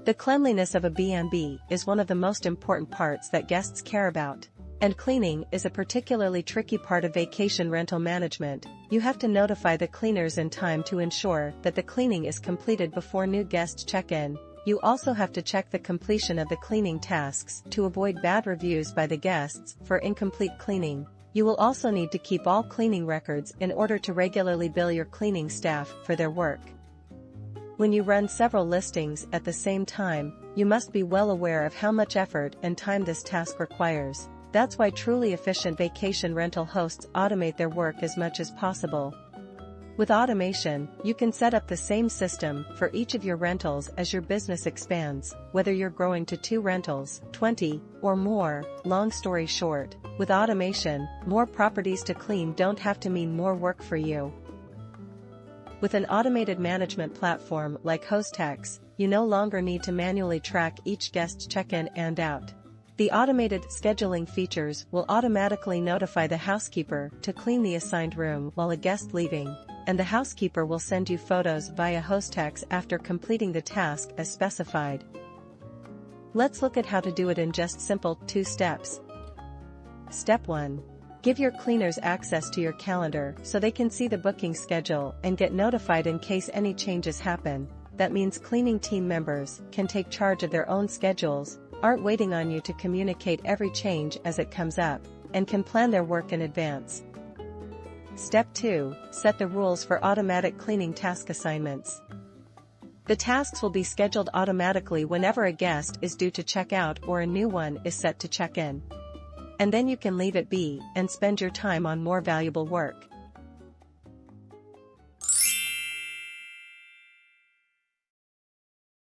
The cleanliness of a B&B is one of the most important parts that guests care about. And cleaning is a particularly tricky part of vacation rental management. You have to notify the cleaners in time to ensure that the cleaning is completed before new guests check in. You also have to check the completion of the cleaning tasks to avoid bad reviews by the guests for incomplete cleaning. You will also need to keep all cleaning records in order to regularly bill your cleaning staff for their work. When you run several listings at the same time, you must be well aware of how much effort and time this task requires. That's why truly efficient vacation rental hosts automate their work as much as possible. With automation, you can set up the same system for each of your rentals as your business expands, whether you're growing to 2 rentals, 20, or more. Long story short, with automation, more properties to clean don't have to mean more work for you. With an automated management platform like Hostex, you no longer need to manually track each guest's check-in and out. The automated scheduling features will automatically notify the housekeeper to clean the assigned room while a guest leaving, and the housekeeper will send you photos via Hostex after completing the task as specified. Let's look at how to do it in just simple 2 steps. Step 1. Give your cleaners access to your calendar so they can see the booking schedule and get notified in case any changes happen. That means cleaning team members can take charge of their own schedules, aren't waiting on you to communicate every change as it comes up, and can plan their work in advance. Step 2. Set the rules for automatic cleaning task assignments. The tasks will be scheduled automatically whenever a guest is due to check out or a new one is set to check in. And then you can leave it be and spend your time on more valuable work.